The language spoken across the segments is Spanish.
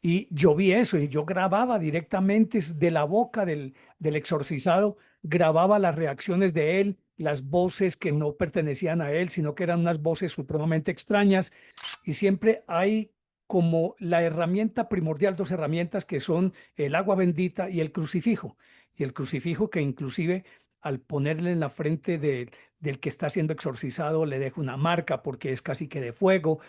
Y yo vi eso y yo grababa directamente de la boca del exorcizado, grababa las reacciones de él, las voces que no pertenecían a él, sino que eran unas voces supremamente extrañas. Y siempre hay como la herramienta primordial, dos herramientas que son el agua bendita y el crucifijo. Y el crucifijo que inclusive al ponerle en la frente del que está siendo exorcizado le deja una marca porque es casi que de fuego.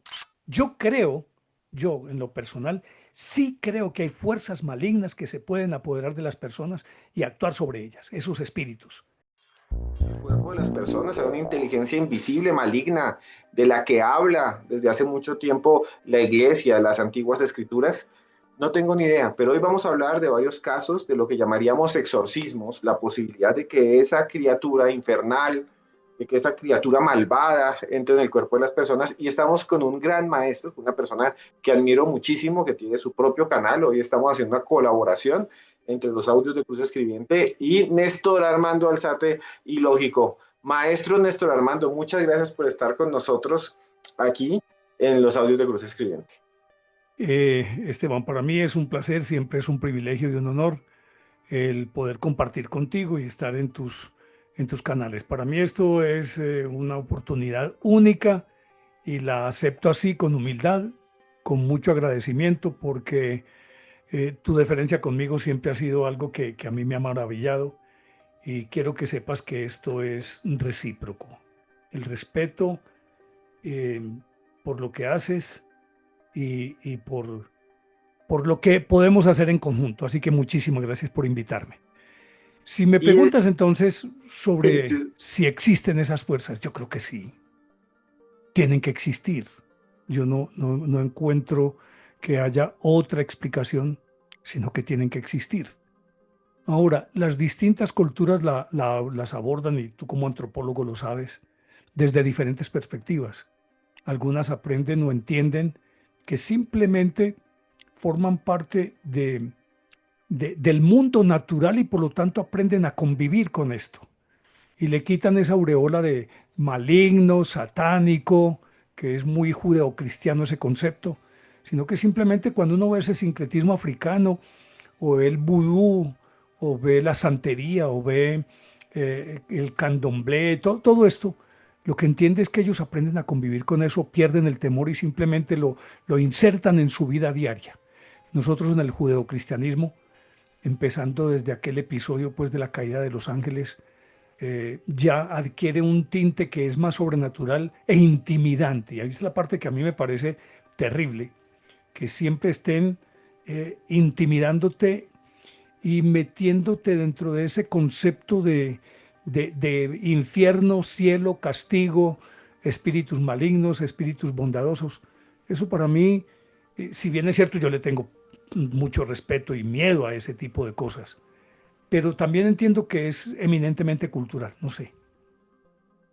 Yo creo, yo en lo personal, sí creo que hay fuerzas malignas que se pueden apoderar de las personas y actuar sobre ellas, esos espíritus. El cuerpo de las personas hay una inteligencia invisible, maligna, de la que habla desde hace mucho tiempo la iglesia, las antiguas escrituras. No tengo ni idea, pero hoy vamos a hablar de varios casos de lo que llamaríamos exorcismos, la posibilidad de que esa criatura infernal, de que esa criatura malvada entre en el cuerpo de las personas. Y estamos con un gran maestro, una persona que admiro muchísimo, que tiene su propio canal. Hoy estamos haciendo una colaboración entre los audios de Cruz Escribiente y Néstor Armando Alzate y Lógico. Maestro Néstor Armando, muchas gracias por estar con nosotros aquí en los audios de Cruz Escribiente. Esteban, para mí es un placer, siempre es un privilegio y un honor el poder compartir contigo y estar en tus canales. Para mí esto es una oportunidad única y la acepto así con humildad, con mucho agradecimiento, porque tu deferencia conmigo siempre ha sido algo que a mí me ha maravillado y quiero que sepas que esto es recíproco. El respeto eh, por lo que haces y por lo que podemos hacer en conjunto. Así que muchísimas gracias por invitarme. Si me Y preguntas entonces sobre sí, si existen esas fuerzas, yo creo que sí, tienen que existir. Yo no encuentro que haya otra explicación, sino que tienen que existir. Ahora, las distintas culturas las abordan, y tú como antropólogo lo sabes, desde diferentes perspectivas. Algunas aprenden o entienden que simplemente forman parte del mundo natural y por lo tanto aprenden a convivir con esto. Y le quitan esa aureola de maligno, satánico, que es muy judeocristiano ese concepto, sino que simplemente cuando uno ve ese sincretismo africano, o ve el vudú, o ve la santería, o ve el candomblé, todo esto, lo que entiende es que ellos aprenden a convivir con eso, pierden el temor y simplemente lo insertan en su vida diaria. Nosotros en el judeocristianismo, empezando desde aquel episodio pues de la caída de los ángeles, ya adquiere un tinte que es más sobrenatural e intimidante. Y ahí es la parte que a mí me parece terrible, que siempre estén intimidándote y metiéndote dentro de ese concepto de infierno, cielo, castigo, espíritus malignos, espíritus bondadosos. Eso para mí, si bien es cierto, yo le tengo mucho respeto y miedo a ese tipo de cosas, pero también entiendo que es eminentemente cultural, no sé.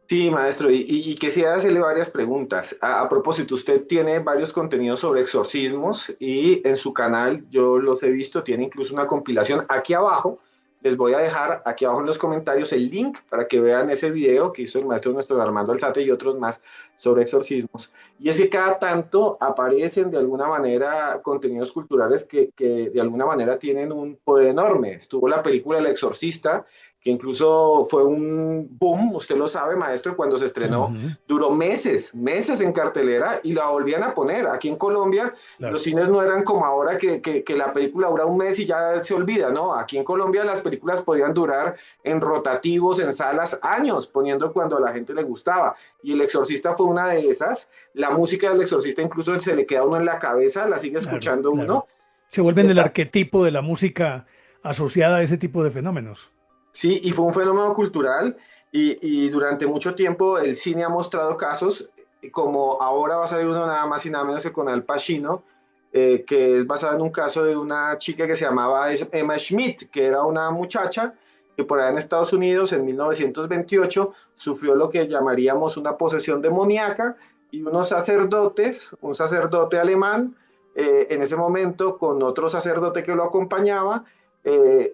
sí, maestro, y quisiera hacerle varias preguntas. A propósito, usted tiene varios contenidos sobre exorcismos y en su canal, yo los he visto, tiene incluso una compilación. Aquí abajo, les voy a dejar aquí abajo en los comentarios el link para que vean ese video que hizo el maestro nuestro Armando Alzate y otros más sobre exorcismos. Y es que cada tanto aparecen de alguna manera contenidos culturales que de alguna manera tienen un poder enorme. Estuvo la película El Exorcista, que incluso fue un boom, usted lo sabe, maestro, cuando se estrenó, Ujú, duró meses, meses en cartelera y la volvían a poner. Aquí en Colombia los claro, cines no eran como ahora que la película dura un mes y ya se olvida, ¿no? Aquí en Colombia las películas podían durar en rotativos, en salas, años, poniendo cuando a la gente le gustaba. Y El Exorcista fue una de esas. La música del Exorcista incluso se le queda a uno en la cabeza, la sigue claro, escuchando claro. uno. Se Y vuelven el está, arquetipo de la música asociada a ese tipo de fenómenos. sí, y fue un fenómeno cultural y durante mucho tiempo el cine ha mostrado casos, como ahora va a salir uno nada más y nada menos que con Al Pacino, que es basado en un caso de una chica que se llamaba Emma Schmidt, que era una muchacha que por allá en Estados Unidos en 1928 sufrió lo que llamaríamos una posesión demoníaca y unos sacerdotes, un sacerdote alemán, en ese momento con otro sacerdote que lo acompañaba,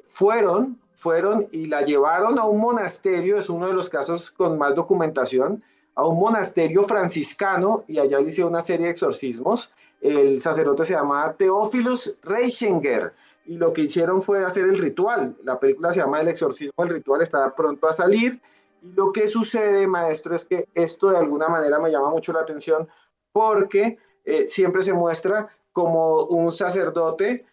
fueron y la llevaron a un monasterio, es uno de los casos con más documentación, a un monasterio franciscano y allá le hicieron una serie de exorcismos. El sacerdote se llama Teófilos Reichinger y lo que hicieron fue hacer el ritual. La película se llama El exorcismo, el ritual está pronto a salir. Y lo que sucede, maestro, es que esto de alguna manera me llama mucho la atención porque siempre se muestra como un sacerdote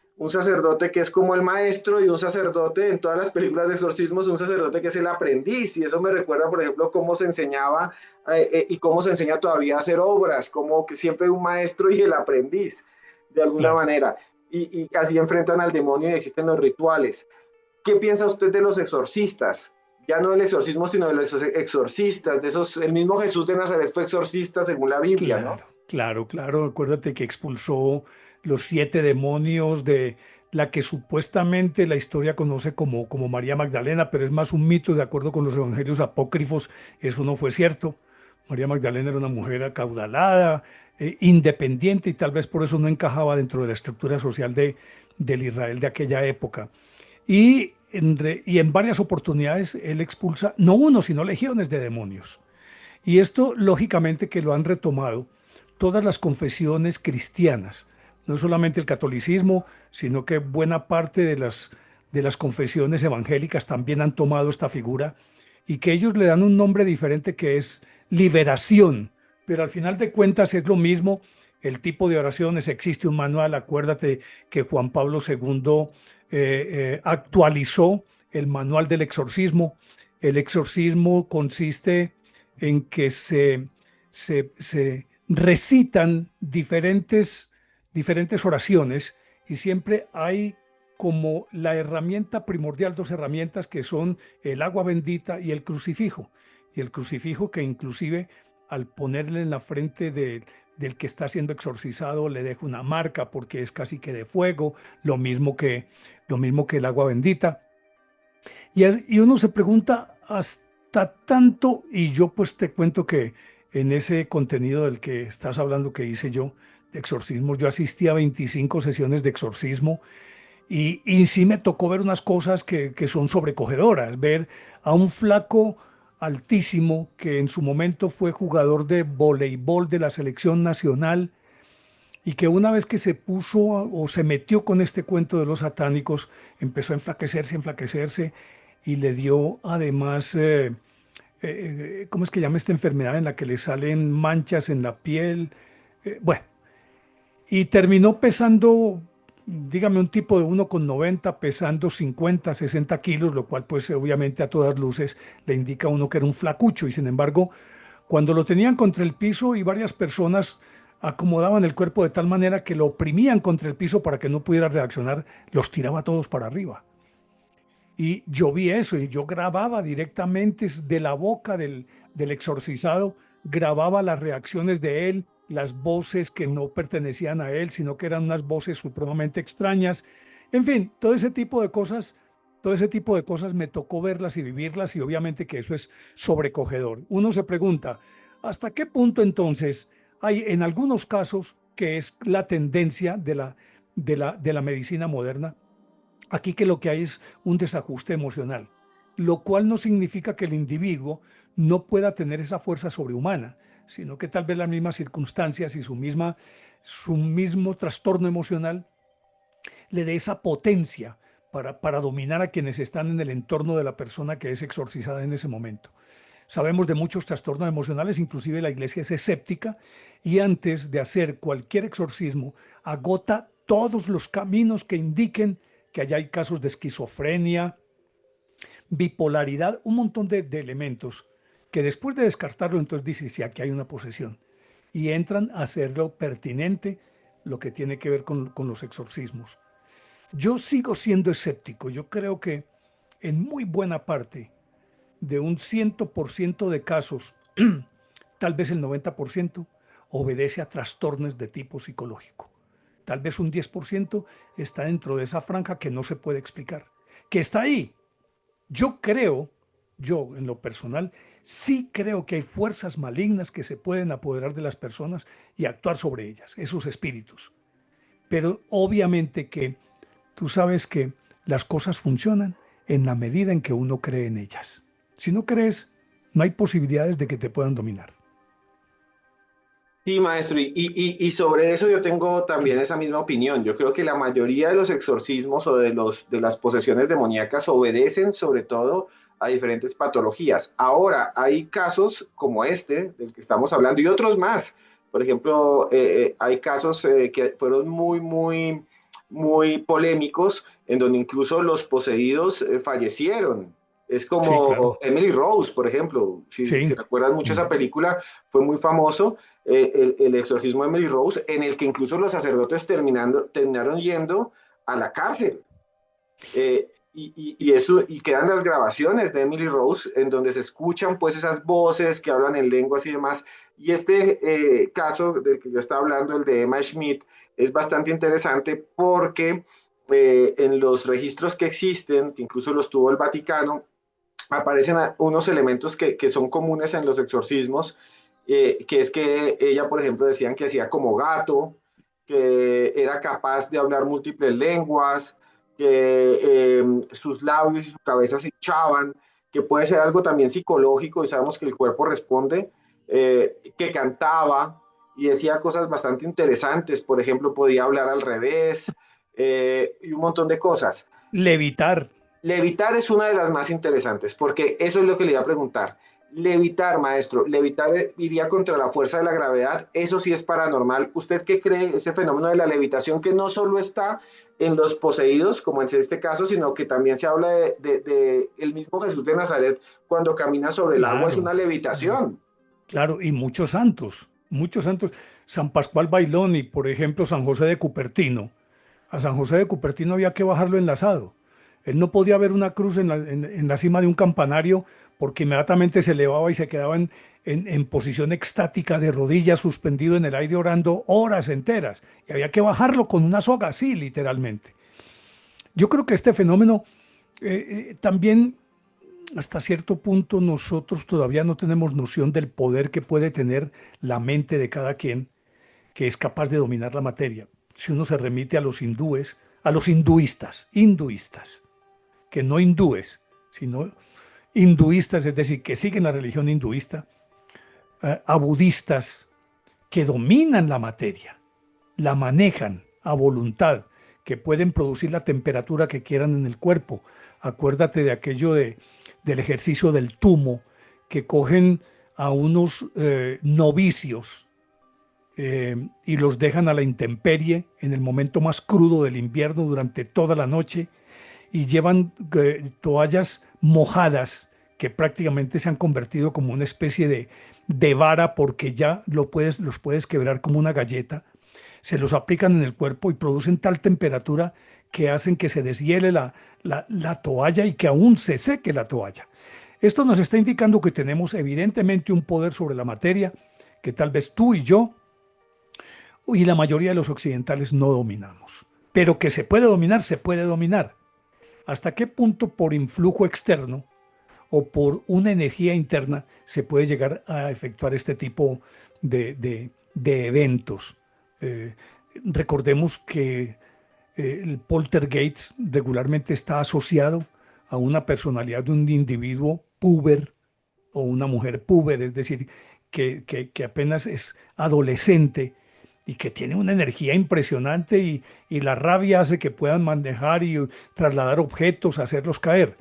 que es como el maestro y un sacerdote en todas las películas de exorcismos, un sacerdote que es el aprendiz. Y eso me recuerda, por ejemplo, cómo se enseñaba y cómo se enseña todavía a hacer obras, como que siempre hay un maestro y el aprendiz, de alguna Claro. manera. Y así enfrentan al demonio y existen los rituales. ¿Qué piensa usted de los exorcistas? Ya no del exorcismo, sino de los exorcistas, de esos, el mismo Jesús de Nazaret fue exorcista según la Biblia, ¿no? Claro, claro, claro. Acuérdate que expulsó los 7 demonios de la que supuestamente la historia conoce como María Magdalena, pero es más un mito de acuerdo con los evangelios apócrifos. Eso no fue cierto. María Magdalena era una mujer acaudalada, independiente y tal vez por eso no encajaba dentro de la estructura social del Israel de aquella época. Y en varias oportunidades él expulsa no uno, sino legiones de demonios. Y esto, lógicamente, que lo han retomado todas las confesiones cristianas, no solamente el catolicismo, sino que buena parte de las confesiones evangélicas también han tomado esta figura y que ellos le dan un nombre diferente que es liberación, pero al final de cuentas es lo mismo. El tipo de oraciones, existe un manual, acuérdate que Juan Pablo II actualizó el manual del exorcismo. El exorcismo consiste en que se recitan diferentes oraciones y siempre hay como la herramienta primordial, 2 herramientas que son el agua bendita y el crucifijo. Y el crucifijo que inclusive al ponerle en la frente del que está siendo exorcizado le deja una marca porque es casi que de fuego, lo mismo que el agua bendita. Y uno se pregunta hasta tanto, y yo pues te cuento que en ese contenido del que estás hablando que hice yo, de exorcismos, yo asistí a 25 sesiones de exorcismo y sí me tocó ver unas cosas que son sobrecogedoras, ver a un flaco altísimo que en su momento fue jugador de voleibol de la selección nacional y que una vez que se puso o se metió con este cuento de los satánicos, empezó a enflaquecerse y le dio además, ¿cómo es que llama esta enfermedad en la que le salen manchas en la piel? Bueno, y terminó pesando, dígame, un tipo de 1,90 pesando 50, 60 kilos, lo cual pues obviamente a todas luces le indica a uno que era un flacucho y sin embargo cuando lo tenían contra el piso y varias personas acomodaban el cuerpo de tal manera que lo oprimían contra el piso para que no pudiera reaccionar, los tiraba todos para arriba. Y yo vi eso y yo grababa directamente de la boca del exorcizado, grababa las reacciones de él, las voces que no pertenecían a él, sino que eran unas voces supremamente extrañas. En fin, todo ese tipo de cosas me tocó verlas y vivirlas y obviamente que eso es sobrecogedor. Uno se pregunta, ¿hasta qué punto entonces hay en algunos casos que es la tendencia de la medicina moderna? Aquí que lo que hay es un desajuste emocional, lo cual no significa que el individuo no pueda tener esa fuerza sobrehumana, sino que tal vez las mismas circunstancias y su mismo trastorno emocional le dé esa potencia para dominar a quienes están en el entorno de la persona que es exorcizada en ese momento. Sabemos de muchos trastornos emocionales, inclusive la iglesia es escéptica y antes de hacer cualquier exorcismo agota todos los caminos que indiquen que allá hay casos de esquizofrenia, bipolaridad, un montón de elementos que después de descartarlo entonces dice si aquí hay una posesión y entran a hacerlo pertinente lo que tiene que ver con los exorcismos. Yo sigo siendo escéptico, yo creo que en muy buena parte de un 100% de casos, tal vez el 90% obedece a trastornos de tipo psicológico. Tal vez un 10% está dentro de esa franja que no se puede explicar, que está ahí. Yo creo, yo en lo personal, sí creo que hay fuerzas malignas que se pueden apoderar de las personas y actuar sobre ellas, esos espíritus. Pero obviamente que tú sabes que las cosas funcionan en la medida en que uno cree en ellas. Si no crees, no hay posibilidades de que te puedan dominar. Sí, maestro, y sobre eso yo tengo también esa misma opinión. Yo creo que la mayoría de los exorcismos o de las posesiones demoníacas obedecen sobre todo a diferentes patologías. Ahora, hay casos como este del que estamos hablando y otros más. Por ejemplo, hay casos que fueron muy polémicos en donde incluso los poseídos fallecieron. Es Sí, claro. como Emily Rose, por ejemplo. Si Sí. recuerdan mucho esa Mm. película, fue muy famoso, el exorcismo de Emily Rose, en el que incluso los sacerdotes terminaron yendo a la cárcel. Y quedan las grabaciones de Emily Rose en donde se escuchan pues esas voces que hablan en lenguas y demás. Y este caso del que yo estaba hablando, el de Emma Schmidt, es bastante interesante porque en los registros que existen, que incluso los tuvo el Vaticano, aparecen unos elementos que son comunes en los exorcismos, que es que ella, por ejemplo, decían que hacía como gato, que era capaz de hablar múltiples lenguas, que sus labios y su cabeza se hinchaban, que puede ser algo también psicológico y sabemos que el cuerpo responde, que cantaba y decía cosas bastante interesantes, por ejemplo, podía hablar al revés y un montón de cosas. Levitar. Levitar es una de las más interesantes, porque eso es lo que le iba a preguntar. Levitar, maestro, levitar iría contra la fuerza de la gravedad, eso sí es paranormal. ¿Usted qué cree ese fenómeno de la levitación que no solo está en los poseídos, como en este caso, sino que también se habla de el mismo Jesús de Nazaret cuando camina sobre el agua, es Claro, una claro, levitación? claro. Y muchos santos, muchos santos. San Pascual Bailón y, por ejemplo, San José de Cupertino. A San José de Cupertino había que bajarlo enlazado. Él no podía ver una cruz en la cima de un campanario porque inmediatamente se elevaba y se quedaba en posición extática de rodillas, suspendido en el aire orando horas enteras. Y había que bajarlo con una soga, así literalmente. Yo creo que este fenómeno también hasta cierto punto nosotros todavía no tenemos noción del poder que puede tener la mente de cada quien que es capaz de dominar la materia. Si uno se remite a los hindúes, a los hinduistas, que no hindúes, sino hinduistas, es decir, que siguen la religión hinduista, a budistas que dominan la materia, la manejan a voluntad, que pueden producir la temperatura que quieran en el cuerpo. Acuérdate de aquello del ejercicio del tumo, que cogen a unos novicios y los dejan a la intemperie en el momento más crudo del invierno durante toda la noche y llevan toallas mojadas que prácticamente se han convertido como una especie de vara porque ya los puedes quebrar como una galleta. Se los aplican en el cuerpo y producen tal temperatura que hacen que se deshiele la toalla y que aún se seque la toalla. Esto nos está indicando que tenemos evidentemente un poder sobre la materia que tal vez tú y yo y la mayoría de los occidentales no dominamos. Pero que se puede dominar, se puede dominar. ¿Hasta qué punto por influjo externo o por una energía interna se puede llegar a efectuar este tipo de eventos? Eh, Recordemos que el poltergeist regularmente está asociado a una personalidad de un individuo puber o una mujer puber, es decir, que apenas es adolescente y que tiene una energía impresionante y la rabia hace que puedan manejar y trasladar objetos, hacerlos caer.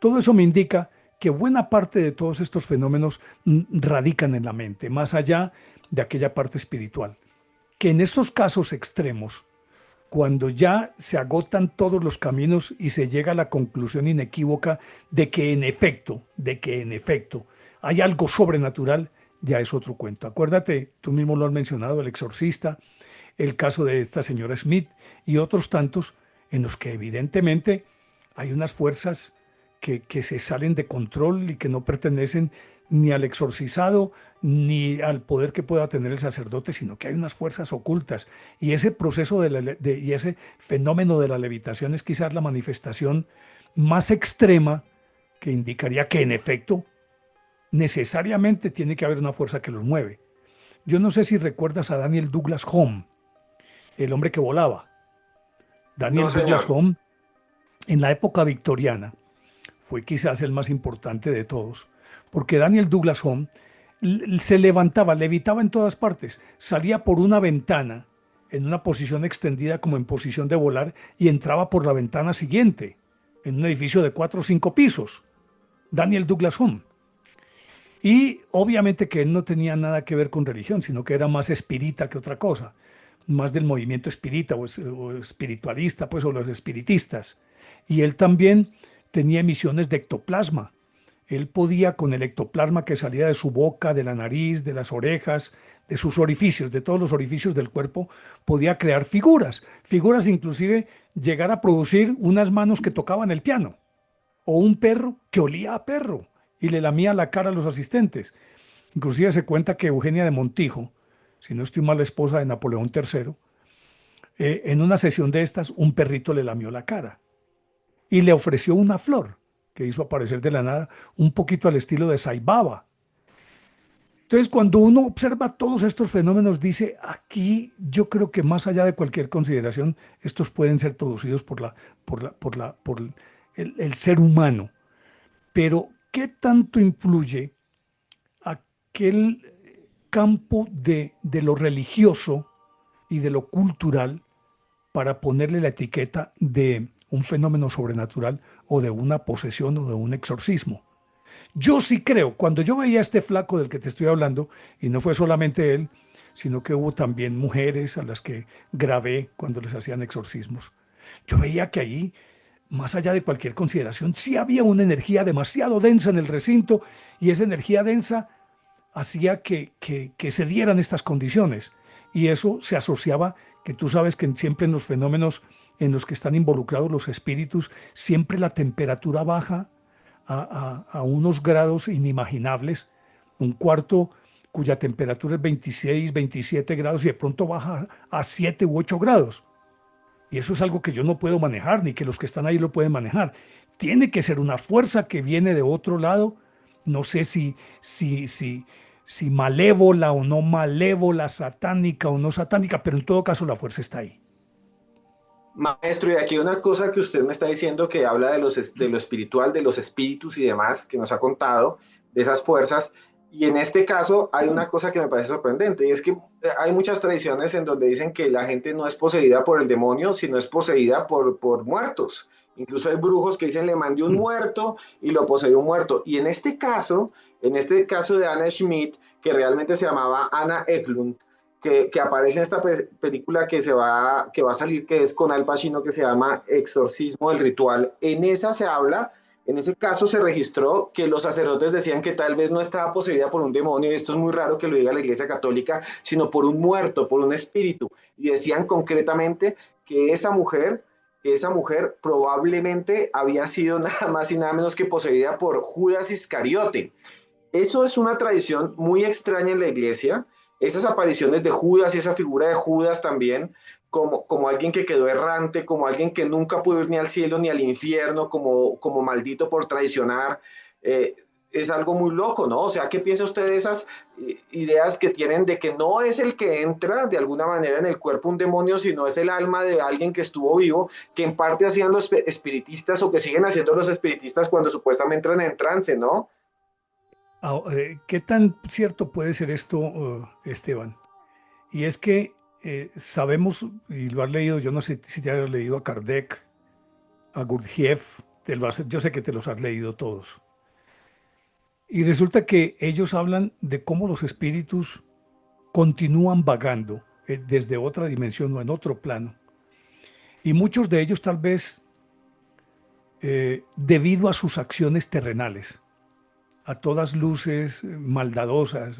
Todo eso me indica que buena parte de todos estos fenómenos radican en la mente, más allá de aquella parte espiritual. Que en estos casos extremos, cuando ya se agotan todos los caminos y se llega a la conclusión inequívoca de que en efecto hay algo sobrenatural, ya es otro cuento. Acuérdate, tú mismo lo has mencionado, el exorcista, el caso de esta señora Smith y otros tantos en los que evidentemente hay unas fuerzas que se salen de control y que no pertenecen ni al exorcizado ni al poder que pueda tener el sacerdote, sino que hay unas fuerzas ocultas. Y ese proceso y ese fenómeno de la levitación es quizás la manifestación más extrema que indicaría que en efecto necesariamente tiene que haber una fuerza que los mueve. Yo no sé si recuerdas a Daniel Douglas Home, el hombre que volaba. No, Daniel Douglas señor. Home, en la época victoriana, fue quizás el más importante de todos, porque Daniel Douglas Home Se levantaba, levitaba en todas partes, salía por una ventana en una posición extendida como en posición de volar y entraba por la ventana siguiente en un edificio de 4 o 5 pisos. Daniel Douglas Home. Y obviamente que él no tenía nada que ver con religión, sino que era más espírita que otra cosa, más del movimiento espírita o espiritualista, pues, o los espiritistas. Y él también tenía emisiones de ectoplasma. Él podía, con el ectoplasma que salía de su boca, de la nariz, de las orejas, de sus orificios, de todos los orificios del cuerpo, podía crear figuras. Figuras inclusive llegar a producir unas manos que tocaban el piano o un perro que olía a perro y le lamía la cara a los asistentes. Inclusive se cuenta que Eugenia de Montijo, si no estoy mal, la esposa de Napoleón III, en una sesión de estas, un perrito le lamió la cara y le ofreció una flor que hizo aparecer de la nada, un poquito al estilo de Saibaba. Entonces, cuando uno observa todos estos fenómenos, dice, aquí yo creo que más allá de cualquier consideración, estos pueden ser producidos por el ser humano. Pero, ¿qué tanto influye aquel campo de lo religioso y de lo cultural para ponerle la etiqueta de un fenómeno sobrenatural o de una posesión o de un exorcismo? Yo sí creo, cuando yo veía a este flaco del que te estoy hablando, y no fue solamente él, sino que hubo también mujeres a las que grabé cuando les hacían exorcismos, yo veía que ahí, más allá de cualquier consideración, sí había una energía demasiado densa en el recinto y esa energía densa hacía que se dieran estas condiciones. Y eso se asociaba, que tú sabes que siempre en los fenómenos en los que están involucrados los espíritus, siempre la temperatura baja a unos grados inimaginables, un cuarto cuya temperatura es 26, 27 grados y de pronto baja a 7 u 8 grados. Y eso es algo que yo no puedo manejar, ni que los que están ahí lo pueden manejar. Tiene que ser una fuerza que viene de otro lado, no sé si malévola o no malévola, satánica o no satánica, pero en todo caso la fuerza está ahí. Maestro, y aquí una cosa que usted me está diciendo que habla de lo espiritual, de los espíritus y demás, que nos ha contado, de esas fuerzas. Y en este caso hay una cosa que me parece sorprendente, y es que hay muchas tradiciones en donde dicen que la gente no es poseída por el demonio, sino es poseída por muertos. Incluso hay brujos que dicen le mandé un muerto y lo poseyó un muerto. Y en este caso de Anna Schmidt, que realmente se llamaba Anna Eklund, que aparece en esta película que va a salir, que es con Al Pacino, que se llama Exorcismo del Ritual. En esa se habla, en ese caso se registró que los sacerdotes decían que tal vez no estaba poseída por un demonio, y esto es muy raro que lo diga la Iglesia Católica, sino por un muerto, por un espíritu. Y decían concretamente que esa mujer probablemente había sido nada más y nada menos que poseída por Judas Iscariote. Eso es una tradición muy extraña en la iglesia, esas apariciones de Judas y esa figura de Judas también, como alguien que quedó errante, como alguien que nunca pudo ir ni al cielo ni al infierno, como maldito por traicionar, es algo muy loco, ¿no? O sea, ¿qué piensa usted de esas ideas que tienen de que no es el que entra de alguna manera en el cuerpo un demonio, sino es el alma de alguien que estuvo vivo, que en parte hacían los espiritistas o que siguen haciendo los espiritistas cuando supuestamente entran en trance, ¿no? ¿Qué tan cierto puede ser esto, Esteban? Y es que sabemos, y lo has leído, yo no sé si te has leído a Kardec, a Gurdjieff, yo sé que te los has leído todos. Y resulta que ellos hablan de cómo los espíritus continúan vagando desde otra dimensión o en otro plano. Y muchos de ellos tal vez debido a sus acciones terrenales, a todas luces maldadosas,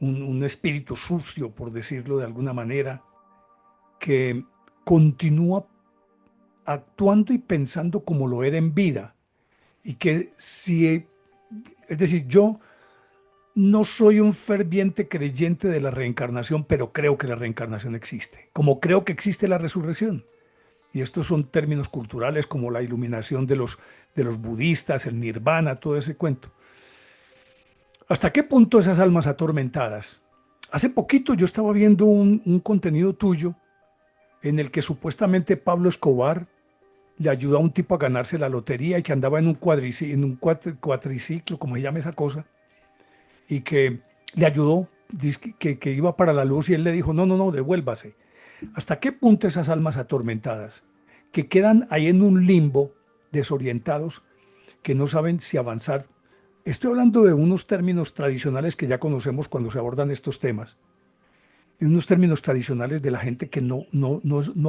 un espíritu sucio, por decirlo de alguna manera, que continúa actuando y pensando como lo era en vida. Y que si, es decir, yo no soy un ferviente creyente de la reencarnación, pero creo que la reencarnación existe, como creo que existe la resurrección. Y estos son términos culturales como la iluminación de los budistas, el nirvana, todo ese cuento. ¿Hasta qué punto esas almas atormentadas? Hace poquito yo estaba viendo un contenido tuyo en el que supuestamente Pablo Escobar le ayudó a un tipo a ganarse la lotería y que andaba en un cuatriciclo, como se llama esa cosa, y que le ayudó, dice que iba para la luz y él le dijo, no, no, no, devuélvase. ¿Hasta qué punto esas almas atormentadas, que quedan ahí en un limbo, desorientados, que no saben si avanzar? Estoy hablando de unos términos tradicionales que ya conocemos cuando se abordan estos temas, de unos términos tradicionales de la gente que no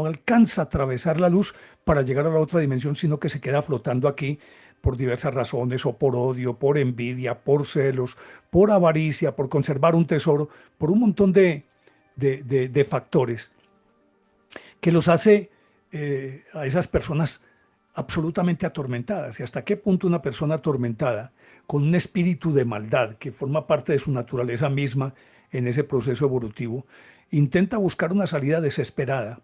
alcanza a atravesar la luz para llegar a la otra dimensión, sino que se queda flotando aquí por diversas razones, o por odio, por envidia, por celos, por avaricia, por conservar un tesoro, por un montón de factores que los hace a esas personas absolutamente atormentadas. ¿Y hasta qué punto una persona atormentada, con un espíritu de maldad que forma parte de su naturaleza misma en ese proceso evolutivo, intenta buscar una salida desesperada?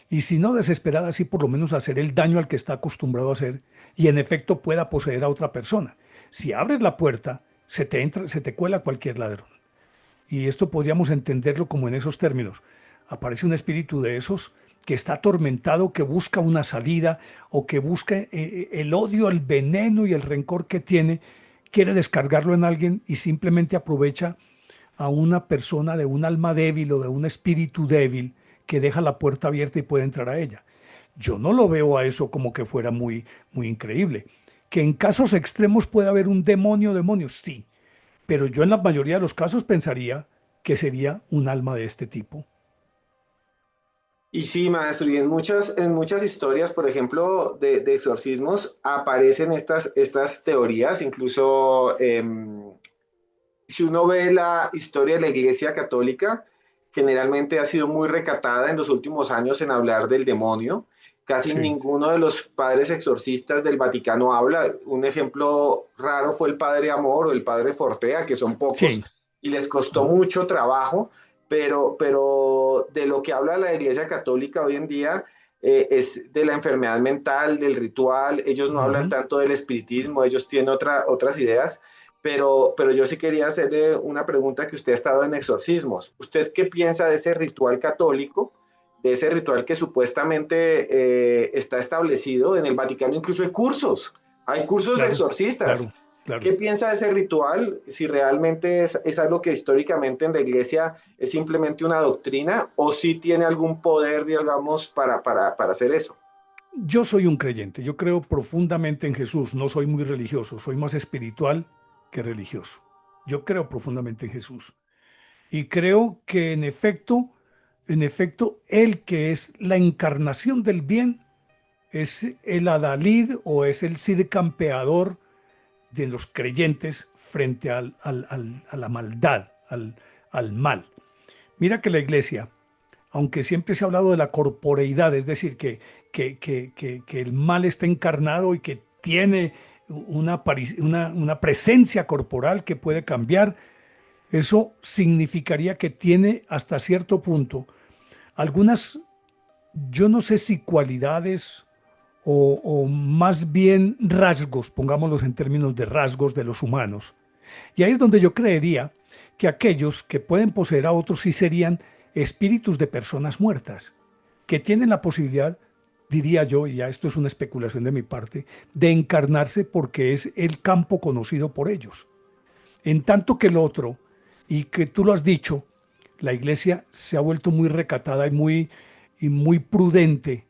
Y si no desesperada, sí por lo menos hacer el daño al que está acostumbrado a hacer y en efecto pueda poseer a otra persona. Si abres la puerta, se te entra, se te cuela cualquier ladrón. Y esto podríamos entenderlo como en esos términos. Aparece un espíritu de esos que está atormentado, que busca una salida o que busca el odio, el veneno y el rencor que tiene, quiere descargarlo en alguien y simplemente aprovecha a una persona de un alma débil o de un espíritu débil que deja la puerta abierta y puede entrar a ella. Yo no lo veo a eso como que fuera muy, muy increíble. Que en casos extremos puede haber un demonio, demonios, sí, pero yo en la mayoría de los casos pensaría que sería un alma de este tipo. Y sí, maestro, y en muchas historias, por ejemplo, de exorcismos, aparecen estas teorías, incluso si uno ve la historia de la Iglesia Católica, generalmente ha sido muy recatada en los últimos años en hablar del demonio. Casi Sí, ninguno de los padres exorcistas del Vaticano habla. Un ejemplo raro fue el padre Amor o el padre Fortea, que son pocos sí, y les costó ajá, mucho trabajo, pero de lo que habla la Iglesia Católica hoy en día es de la enfermedad mental, del ritual. Ellos no hablan ujú. tanto del espiritismo, ellos tienen otras ideas. Pero yo sí quería hacerle una pregunta, que usted ha estado en exorcismos. ¿Usted qué piensa de ese ritual católico, de ese ritual que supuestamente está establecido en el Vaticano? Incluso hay cursos de Claro, exorcistas. claro, claro. ¿Qué piensa de ese ritual? Si realmente es algo que históricamente en la iglesia es simplemente una doctrina, o si tiene algún poder, digamos, para hacer eso. Yo soy un creyente, yo creo profundamente en Jesús, no soy muy religioso, soy más espiritual que religioso. Yo creo profundamente en Jesús y creo que en efecto, Él que es la encarnación del bien, es el adalid o es el cid campeador de los creyentes frente a la maldad, al mal. Mira que la iglesia, aunque siempre se ha hablado de la corporeidad, es decir, que el mal está encarnado y que tiene una presencia corporal que puede cambiar, eso significaría que tiene hasta cierto punto algunas, yo no sé si cualidades o más bien rasgos, pongámoslos en términos de rasgos de los humanos. Y ahí es donde yo creería que aquellos que pueden poseer a otros sí serían espíritus de personas muertas, que tienen la posibilidad, diría yo, y ya esto es una especulación de mi parte, de encarnarse porque es el campo conocido por ellos. En tanto que el otro, y que tú lo has dicho, la iglesia se ha vuelto muy recatada y muy prudente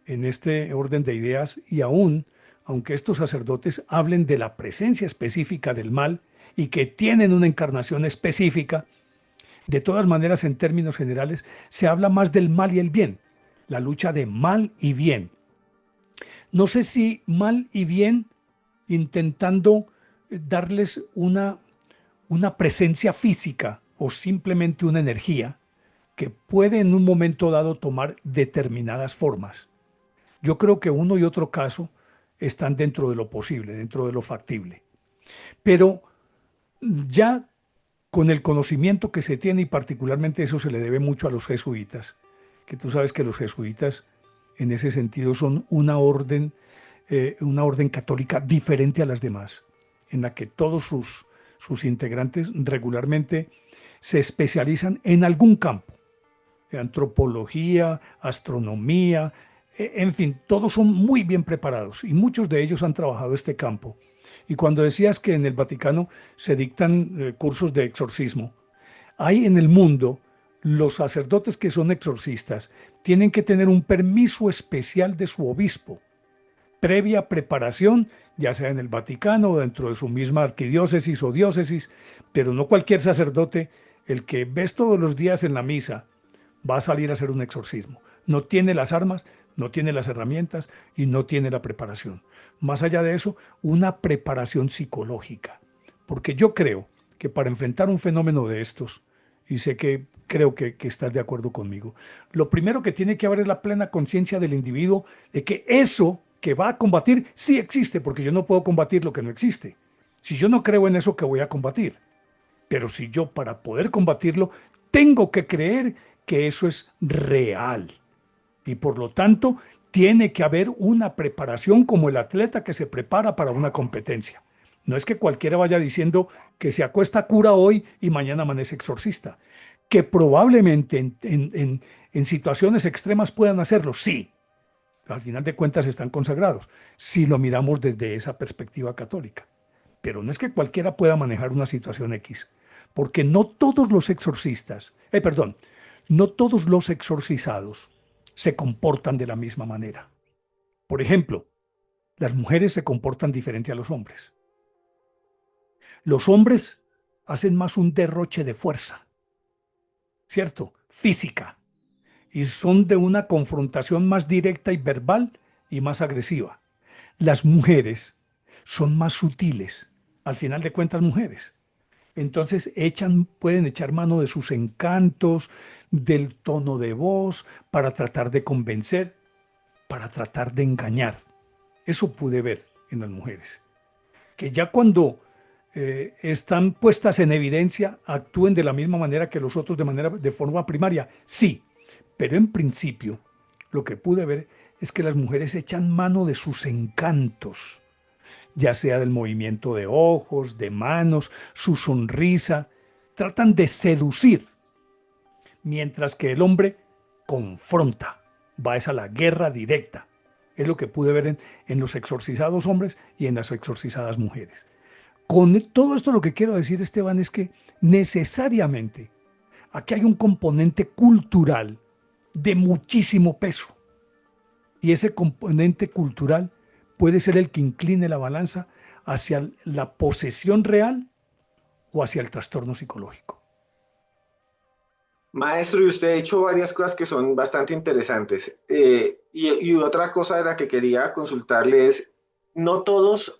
en este orden de ideas y aún, aunque estos sacerdotes hablen de la presencia específica del mal y que tienen una encarnación específica, de todas maneras, en términos generales, se habla más del mal y el bien, la lucha de mal y bien. No sé si mal y bien intentando darles una presencia física o simplemente una energía que puede en un momento dado tomar determinadas formas. Yo creo que uno y otro caso están dentro de lo posible, dentro de lo factible. Pero ya con el conocimiento que se tiene, y particularmente eso se le debe mucho a los jesuitas, que tú sabes que los jesuitas en ese sentido son una orden católica diferente a las demás, en la que todos sus integrantes regularmente se especializan en algún campo, antropología, astronomía, en fin, todos son muy bien preparados y muchos de ellos han trabajado este campo. Y cuando decías que en el Vaticano se dictan cursos de exorcismo, hay en el mundo los sacerdotes que son exorcistas tienen que tener un permiso especial de su obispo, previa preparación, ya sea en el Vaticano o dentro de su misma arquidiócesis o diócesis, pero no cualquier sacerdote, el que ves todos los días en la misa, va a salir a hacer un exorcismo. No tiene las armas, no tiene las herramientas y no tiene la preparación. Más allá de eso, una preparación psicológica. Porque yo creo que para enfrentar un fenómeno de estos, y sé que creo que estás de acuerdo conmigo, lo primero que tiene que haber es la plena conciencia del individuo de que eso que va a combatir sí existe, porque yo no puedo combatir lo que no existe. Si yo no creo en eso, ¿que voy a combatir? Pero si yo para poder combatirlo tengo que creer que eso es real y por lo tanto tiene que haber una preparación como el atleta que se prepara para una competencia. No es que cualquiera vaya diciendo que se acuesta cura hoy y mañana amanece exorcista. Que probablemente en situaciones extremas puedan hacerlo, sí. Al final de cuentas están consagrados, si lo miramos desde esa perspectiva católica. Pero no es que cualquiera pueda manejar una situación X, porque no todos los exorcistas, perdón, no todos los exorcizados se comportan de la misma manera. Por ejemplo, las mujeres se comportan diferente a los hombres. Los hombres hacen más un derroche de fuerza, ¿cierto? Física. Y son de una confrontación más directa y verbal y más agresiva. Las mujeres son más sutiles, al final de cuentas mujeres. Entonces pueden echar mano de sus encantos, del tono de voz, para tratar de convencer, para tratar de engañar. Eso pude ver en las mujeres. Que ya cuando están puestas en evidencia, actúen de la misma manera que los otros de forma primaria. Sí, pero en principio lo que pude ver es que las mujeres echan mano de sus encantos, ya sea del movimiento de ojos, de manos, su sonrisa, tratan de seducir, mientras que el hombre confronta, va a la guerra directa. Es lo que pude ver en los exorcizados hombres y en las exorcizadas mujeres. Con todo esto lo que quiero decir, Esteban, es que necesariamente aquí hay un componente cultural de muchísimo peso. Y ese componente cultural puede ser el que incline la balanza hacia la posesión real o hacia el trastorno psicológico. Maestro, y usted ha dicho varias cosas que son bastante interesantes. Y otra cosa de la que quería consultarle es, no todos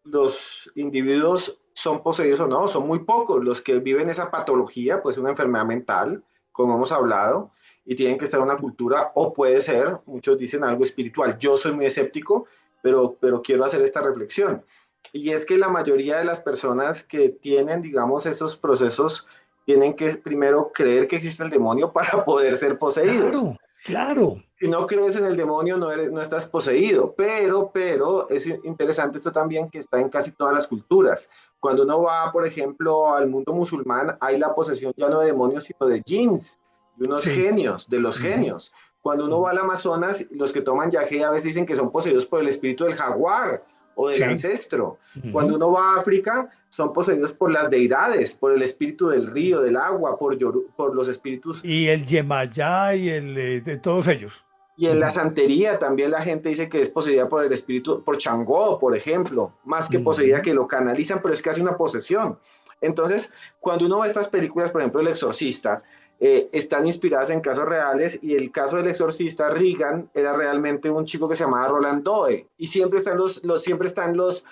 los individuos son poseídos o no, son muy pocos los que viven esa patología, pues una enfermedad mental, como hemos hablado, y tienen que estar en una cultura, o puede ser, muchos dicen algo espiritual. Yo soy muy escéptico, pero quiero hacer esta reflexión. Y es que la mayoría de las personas que tienen, digamos, esos procesos, tienen que primero creer que existe el demonio para poder ser poseídos. Claro, claro. Si no crees en el demonio, no estás poseído. Pero es interesante esto también que está en casi todas las culturas. Cuando uno va, por ejemplo, al mundo musulmán, hay la posesión ya no de demonios, sino de jinns, de unos Sí. genios, de los Ujú, genios. Cuando uno ujú. va al Amazonas, los que toman yagé a veces dicen que son poseídos por el espíritu del jaguar o del Sí. ancestro. Cuando Ujú. uno va a África, son poseídos por las deidades, por el espíritu del río, del agua, por los espíritus. Y el Yemayá y de todos ellos. Y en la Ujú, santería también la gente dice que es poseída por el espíritu, por Changó, por ejemplo, más que poseída, ujú. que lo canalizan, pero es casi una posesión. Entonces, cuando uno ve estas películas, por ejemplo, El Exorcista, están inspiradas en casos reales y el caso del exorcista, Regan, era realmente un chico que se llamaba Roland Doe y siempre están siempre están los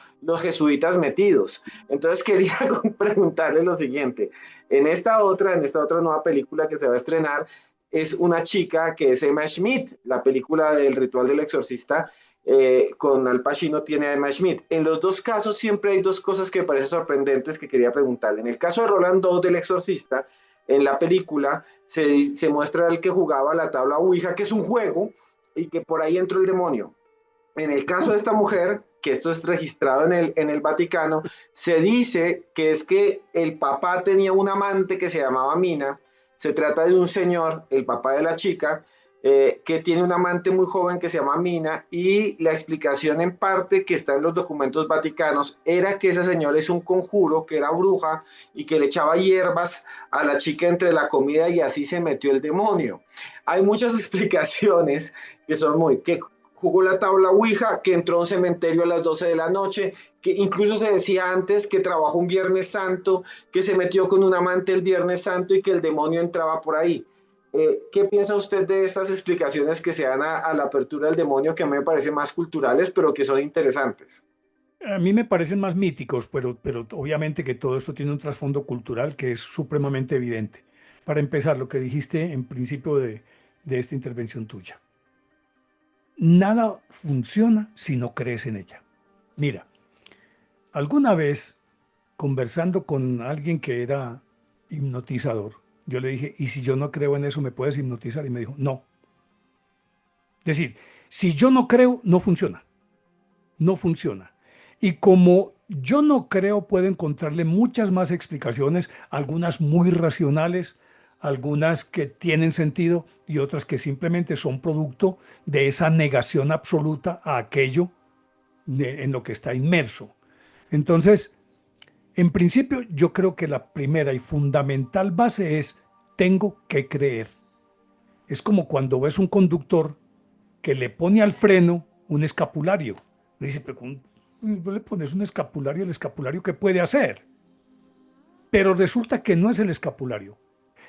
jesuitas metidos. Entonces quería preguntarle lo siguiente, en esta otra nueva película que se va a estrenar, es una chica que es Emma Schmidt, la película del ritual del exorcista, con Al Pacino tiene a Emma Schmidt. En los dos casos siempre hay dos cosas que me parecen sorprendentes que quería preguntarle. En el caso de Roland Doe del exorcista, en la película se muestra el que jugaba la tabla Ouija, que es un juego, y que por ahí entró el demonio. En el caso de esta mujer, que esto es registrado en el Vaticano, se dice que es que el papá tenía un amante que se llamaba Mina, se trata de un señor, el papá de la chica, que tiene un amante muy joven que se llama Mina, y la explicación en parte que está en los documentos vaticanos era que esa señora es un conjuro, que era bruja y que le echaba hierbas a la chica entre la comida y así se metió el demonio. Hay muchas explicaciones que son que jugó la tabla Ouija, que entró a un cementerio a las 12 de la noche, que incluso se decía antes que trabajó un Viernes Santo, que se metió con un amante el Viernes Santo y que el demonio entraba por ahí. ¿Qué piensa usted de estas explicaciones que se dan a la apertura del demonio, que a mí me parecen más culturales, pero que son interesantes? A mí me parecen más míticos, pero obviamente que todo esto tiene un trasfondo cultural que es supremamente evidente. Para empezar, lo que dijiste en principio de esta intervención tuya. Nada funciona si no crees en ella. Mira, alguna vez conversando con alguien que era hipnotizador, yo le dije, ¿y si yo no creo en eso, me puedes hipnotizar? Y me dijo, no. Es decir, si yo no creo, no funciona. No funciona. Y como yo no creo, puedo encontrarle muchas más explicaciones, algunas muy racionales, algunas que tienen sentido y otras que simplemente son producto de esa negación absoluta a aquello en lo que está inmerso. Entonces, en principio, yo creo que la primera y fundamental base es, tengo que creer. Es como cuando ves un conductor que le pone al freno un escapulario. Le dice, pero ¿cómo le pones un escapulario? ¿El escapulario qué puede hacer? Pero resulta que no es el escapulario.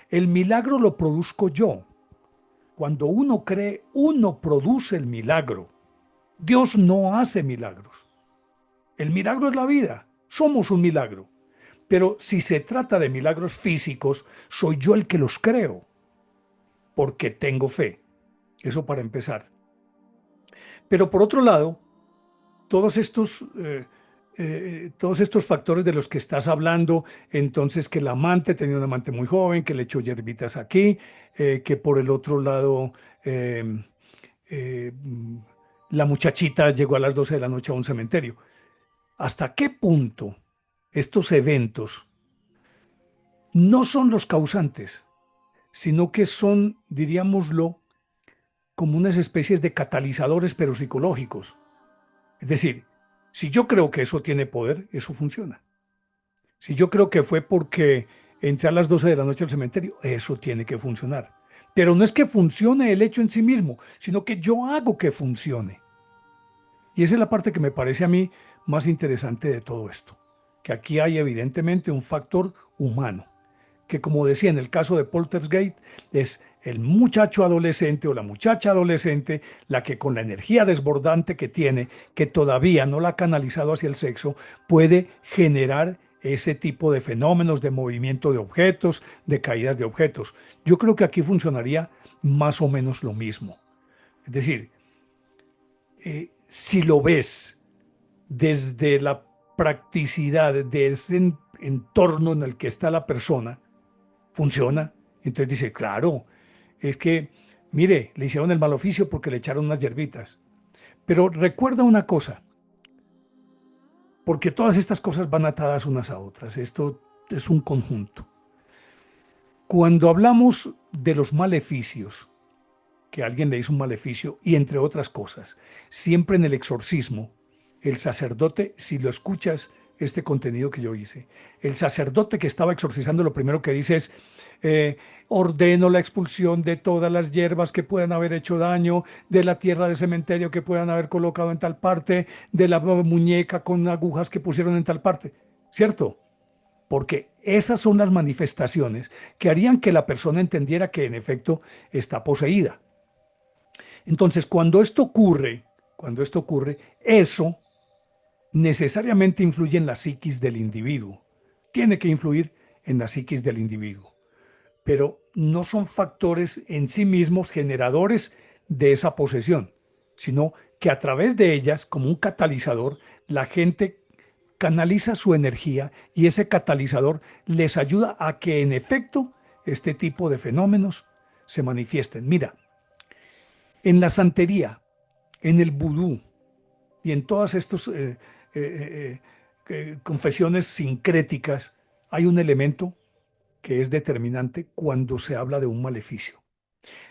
El milagro lo produzco yo. Cuando uno cree, uno produce el milagro. Dios no hace milagros. El milagro es la vida. Somos un milagro. Pero si se trata de milagros físicos, soy yo el que los creo, porque tengo fe. Eso para empezar. Pero por otro lado, todos estos, todos estos factores de los que estás hablando, entonces que el amante tenía un amante muy joven, que le echó hierbitas aquí, que por el otro lado eh, eh, la muchachita llegó a las 12 de la noche a un cementerio. ¿Hasta qué punto estos eventos no son los causantes, sino que son, diríamoslo, como unas especies de catalizadores pero psicológicos? Es decir, si yo creo que eso tiene poder, eso funciona. Si yo creo que fue porque entré a las 12 de la noche al cementerio, eso tiene que funcionar. Pero no es que funcione el hecho en sí mismo, sino que yo hago que funcione. Y esa es la parte que me parece a mí más interesante de todo esto. Que aquí hay evidentemente un factor humano, que como decía en el caso de Poltergeist, es el muchacho adolescente o la muchacha adolescente la que con la energía desbordante que tiene, que todavía no la ha canalizado hacia el sexo, puede generar ese tipo de fenómenos de movimiento de objetos, de caídas de objetos. Yo creo que aquí funcionaría más o menos lo mismo. Es decir, si lo ves desde la practicidad de ese entorno en el que está la persona, funciona. Entonces dice, claro, es que, mire, le hicieron el mal oficio porque le echaron unas hierbitas. Pero recuerda una cosa, porque todas estas cosas van atadas unas a otras. Esto es un conjunto. Cuando hablamos de los maleficios, que alguien le hizo un maleficio, y entre otras cosas, siempre en el exorcismo, el sacerdote, si lo escuchas, este contenido que yo hice, el sacerdote que estaba exorcizando lo primero que dice es, ordeno la expulsión de todas las hierbas que puedan haber hecho daño, de la tierra de cementerio que puedan haber colocado en tal parte, de la muñeca con agujas que pusieron en tal parte, ¿cierto? Porque esas son las manifestaciones que harían que la persona entendiera que en efecto está poseída. Entonces, cuando esto ocurre, eso necesariamente influye en la psiquis del individuo. Tiene que influir en la psiquis del individuo. Pero no son factores en sí mismos generadores de esa posesión, sino que a través de ellas, como un catalizador, la gente canaliza su energía y ese catalizador les ayuda a que en efecto este tipo de fenómenos se manifiesten. Mira, en la santería, en el vudú y en todas estas confesiones sincréticas hay un elemento que es determinante cuando se habla de un maleficio.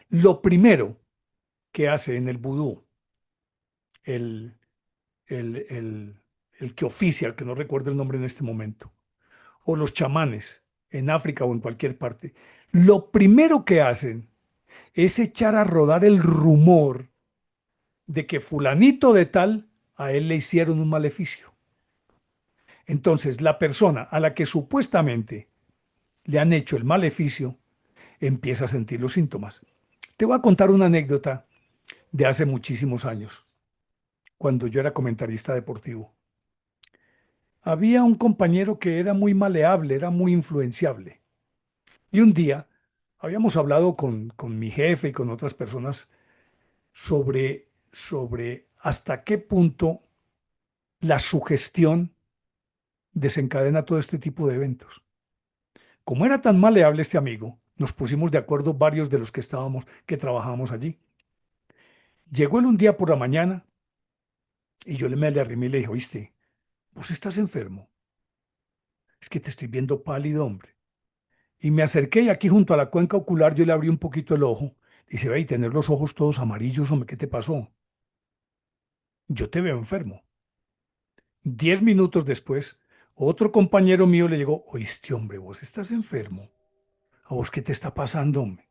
Lo primero que hace en el vudú el, el que oficia, el que no recuerdo el nombre en este momento, o los chamanes en África o en cualquier parte, lo primero que hacen es echar a rodar el rumor de que fulanito de tal a él le hicieron un maleficio. Entonces, la persona a la que supuestamente le han hecho el maleficio empieza a sentir los síntomas. Te voy a contar una anécdota de hace muchísimos años, cuando yo era comentarista deportivo. Había un compañero que era muy maleable, era muy influenciable. Y un día habíamos hablado con mi jefe y con otras personas sobre hasta qué punto la sugestión desencadena todo este tipo de eventos. Como era tan maleable este amigo, nos pusimos de acuerdo varios de los que estábamos, que trabajábamos allí. Llegó él un día por la mañana y yo me le arrimé y le dije, oíste, vos estás enfermo. Es que te estoy viendo pálido, hombre. Y me acerqué y aquí junto a la cuenca ocular yo le abrí un poquito el ojo. Dice, ve, y tener los ojos todos amarillos, hombre, ¿qué te pasó? Yo te veo enfermo. 10 minutos después, otro compañero mío le llegó, oíste, hombre, vos estás enfermo. ¿A vos qué te está pasando, hombre?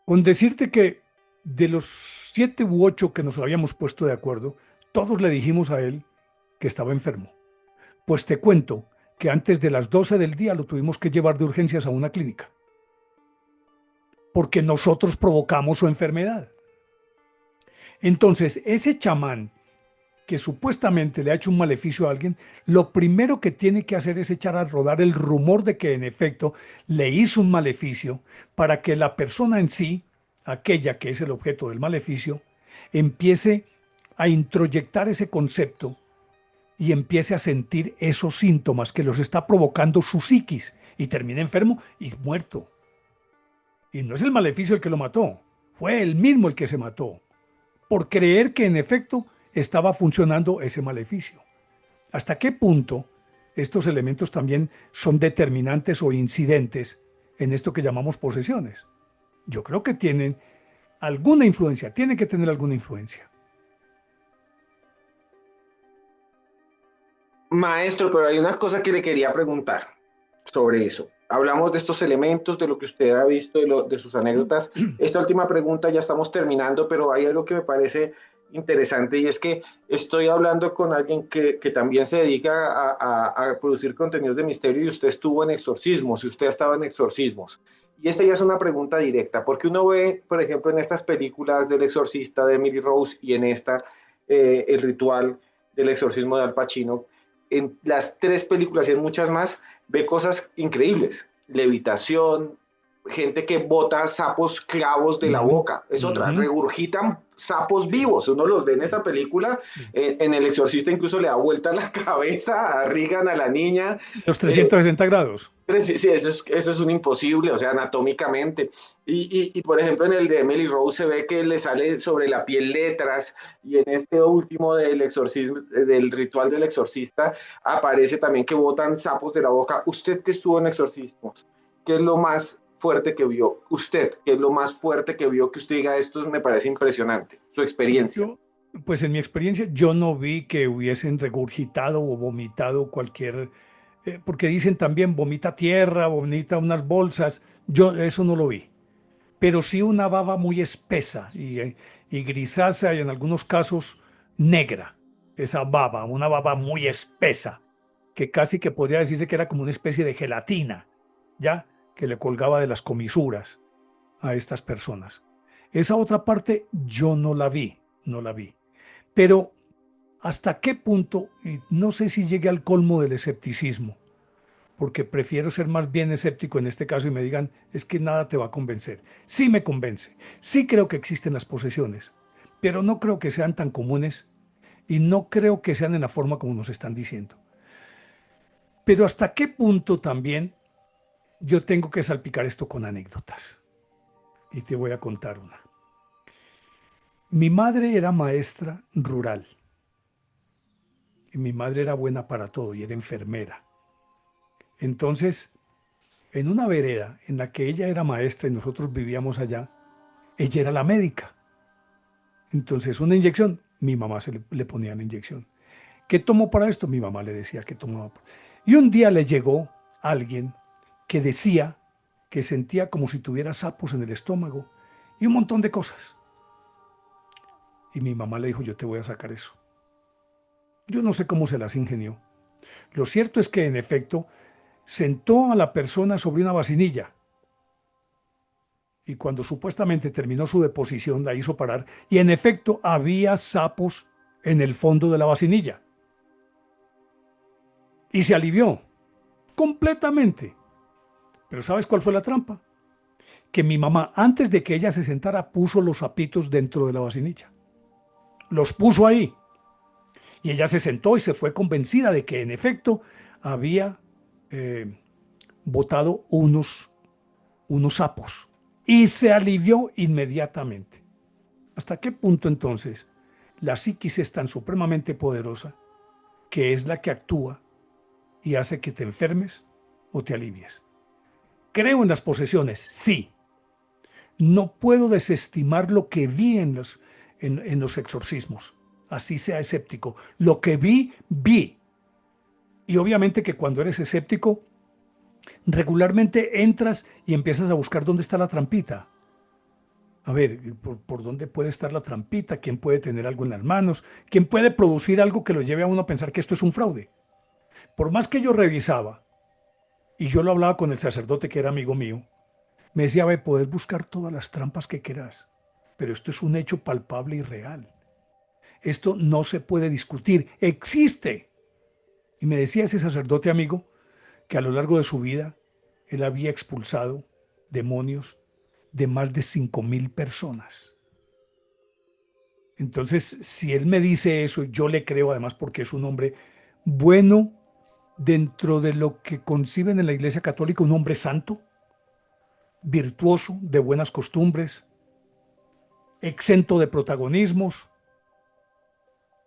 Con decirte que de los 7 u 8 que nos habíamos puesto de acuerdo, todos le dijimos a él que estaba enfermo. Pues te cuento que antes de las 12 del día lo tuvimos que llevar de urgencias a una clínica, porque nosotros provocamos su enfermedad. Entonces, ese chamán que supuestamente le ha hecho un maleficio a alguien, lo primero que tiene que hacer es echar a rodar el rumor de que en efecto le hizo un maleficio para que la persona en sí, aquella que es el objeto del maleficio, empiece a introyectar ese concepto y empiece a sentir esos síntomas que los está provocando su psiquis y termina enfermo y muerto. Y no es el maleficio el que lo mató, fue él mismo el que se mató, por creer que en efecto estaba funcionando ese maleficio. ¿Hasta qué punto estos elementos también son determinantes o incidentes en esto que llamamos posesiones? Yo creo que tienen alguna influencia, tienen que tener alguna influencia. Maestro, pero hay una cosa que le quería preguntar sobre eso. Hablamos de estos elementos, de lo que usted ha visto, de sus anécdotas. Esta última pregunta ya estamos terminando, pero hay algo que me parece interesante y es que estoy hablando con alguien que también se dedica a producir contenidos de misterio y usted estuvo en exorcismos y usted ha estado en exorcismos. Y esta ya es una pregunta directa, porque uno ve, por ejemplo, en estas películas del exorcista de Emily Rose y en esta, el ritual del exorcismo de Al Pacino, en las 3 películas y en muchas más, ve cosas increíbles. Levitación, gente que bota sapos clavos de la Ujú, boca. Es otra, ujú. regurgitan sapos Sí, vivos. Uno los ve en esta sí, película. sí. En El Exorcista incluso le da vuelta la cabeza a Regan, a la niña. Los Eh, 360 grados. Sí, sí, eso es un imposible, o sea, anatómicamente. Por ejemplo, en el de Emily Rose se ve que le sale sobre la piel letras, y en este último del exorcismo, del ritual del exorcista, aparece también que botan sapos de la boca. Usted que estuvo en exorcismos, ¿qué es lo más fuerte que vio? Usted, ¿qué es lo más fuerte que vio que usted diga esto me parece impresionante? Su experiencia. Yo, pues en mi experiencia, yo no vi que hubiesen regurgitado o vomitado cualquier, porque dicen también vomita tierra, vomita unas bolsas. Yo eso no lo vi, pero sí una baba muy espesa y grisácea y en algunos casos negra. Esa baba, una baba muy espesa, que casi que podría decirse que era como una especie de gelatina, ¿ya? Que le colgaba de las comisuras a estas personas. Esa otra parte yo no la vi, no la vi. Pero ¿hasta qué punto? Y no sé si llegue al colmo del escepticismo, porque prefiero ser más bien escéptico en este caso y me digan, es que nada te va a convencer. Sí me convence, sí creo que existen las posesiones, pero no creo que sean tan comunes y no creo que sean en la forma como nos están diciendo. Pero ¿hasta qué punto también yo tengo que salpicar esto con anécdotas? Y te voy a contar una. Mi madre era maestra rural y mi madre era buena para todo y era enfermera. Entonces, en una vereda en la que ella era maestra y nosotros vivíamos allá, ella era la médica. Entonces, una inyección, mi mamá le ponía la inyección. ¿Qué tomó para esto? Mi mamá le decía que tomaba. Y un día le llegó alguien que decía que sentía como si tuviera sapos en el estómago y un montón de cosas. Y mi mamá le dijo, yo te voy a sacar eso. Yo no sé cómo se las ingenió. Lo cierto es que, en efecto, sentó a la persona sobre una vacinilla y cuando supuestamente terminó su deposición la hizo parar y en efecto había sapos en el fondo de la vacinilla. Y se alivió completamente. Pero ¿sabes cuál fue la trampa? Que mi mamá, antes de que ella se sentara, puso los sapitos dentro de la vacinilla. Los puso ahí. Y ella se sentó y se fue convencida de que en efecto había eh, botado unos sapos. Y se alivió inmediatamente. ¿Hasta qué punto entonces la psiquis es tan supremamente poderosa que es la que actúa y hace que te enfermes o te alivies? ¿Creo en las posesiones? Sí. No puedo desestimar lo que vi en los exorcismos, así sea escéptico. Lo que vi, vi. Y obviamente que cuando eres escéptico, regularmente entras y empiezas a buscar dónde está la trampita. A ver, ¿por dónde puede estar la trampita? ¿Quién puede tener algo en las manos? ¿Quién puede producir algo que lo lleve a uno a pensar que esto es un fraude? Por más que yo revisaba, y yo lo hablaba con el sacerdote que era amigo mío, me decía, ve, podés buscar todas las trampas que quieras, pero esto es un hecho palpable y real. Esto no se puede discutir, existe. Y me decía ese sacerdote amigo que a lo largo de su vida él había expulsado demonios de más de 5.000 personas. Entonces, si él me dice eso, yo le creo además porque es un hombre bueno dentro de lo que conciben en la Iglesia Católica, un hombre santo, virtuoso, de buenas costumbres, exento de protagonismos,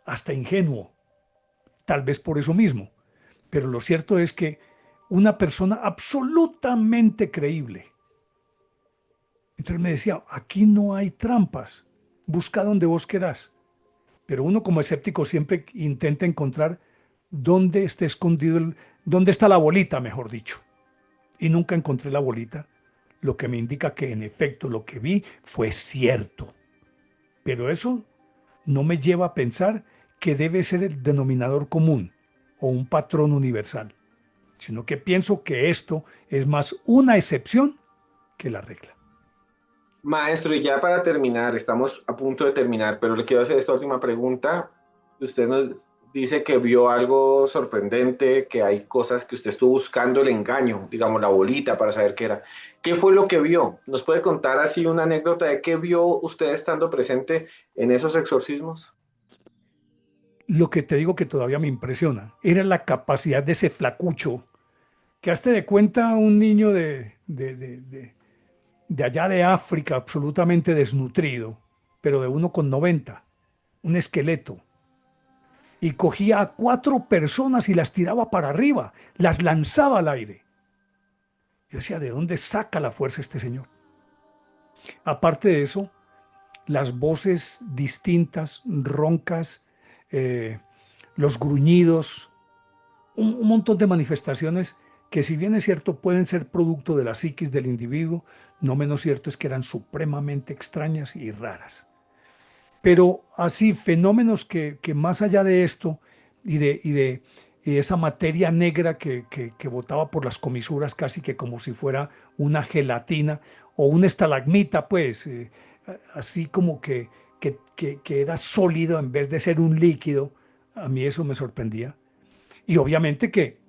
hasta ingenuo, tal vez por eso mismo. Pero lo cierto es que una persona absolutamente creíble. Entonces me decía, aquí no hay trampas, busca donde vos querás. Pero uno como escéptico siempre intenta encontrar dónde está escondido, dónde está la bolita, mejor dicho. Y nunca encontré la bolita, lo que me indica que en efecto lo que vi fue cierto. Pero eso no me lleva a pensar que debe ser el denominador común o un patrón universal, sino que pienso que esto es más una excepción que la regla. Maestro, y ya para terminar, estamos a punto de terminar, pero le quiero hacer esta última pregunta. Usted nos dice que vio algo sorprendente, que hay cosas que usted estuvo buscando el engaño, digamos la bolita para saber qué era. ¿Qué fue lo que vio? ¿Nos puede contar así una anécdota de qué vio usted estando presente en esos exorcismos? Lo que te digo que todavía me impresiona era la capacidad de ese flacucho, que hazte de cuenta un niño de allá de África, absolutamente desnutrido, pero de 1,90, un esqueleto, y cogía a 4 personas y las tiraba para arriba, las lanzaba al aire. Yo decía, ¿de dónde saca la fuerza este señor? Aparte de eso, las voces distintas, roncas, eh, los gruñidos, un montón de manifestaciones que, si bien es cierto, pueden ser producto de la psiquis del individuo, no menos cierto es que eran supremamente extrañas y raras. Pero así, fenómenos que más allá de esto y de esa materia negra que botaba por las comisuras casi que como si fuera una gelatina o una estalagmita, pues, así como que era sólido en vez de ser un líquido, a mí eso me sorprendía. Y obviamente que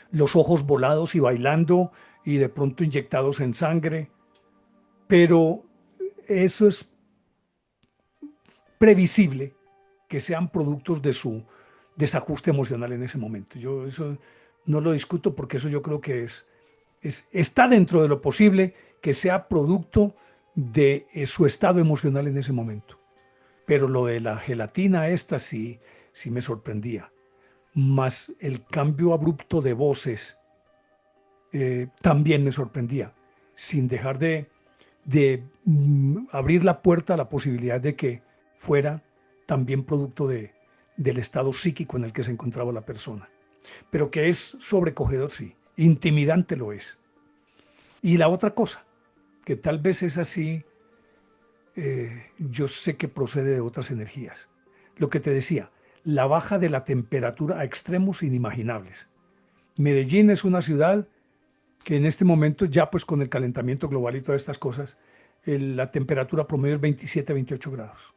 los ojos volados y bailando y de pronto inyectados en sangre, pero eso es previsible que sean productos de su desajuste emocional en ese momento. Yo eso no lo discuto porque eso yo creo que está dentro de lo posible que sea producto de su estado emocional en ese momento. Pero lo de la gelatina esta sí, sí me sorprendía. Más el cambio abrupto de voces también me sorprendía, sin dejar de abrir la puerta a la posibilidad de que fuera también producto del estado psíquico en el que se encontraba la persona. Pero que es sobrecogedor, sí, intimidante lo es. Y la otra cosa, que tal vez es así, yo sé que procede de otras energías. Lo que te decía, la baja de la temperatura a extremos inimaginables. Medellín es una ciudad que en este momento, ya pues con el calentamiento global y todas estas cosas, la temperatura promedio es 27, 28 grados.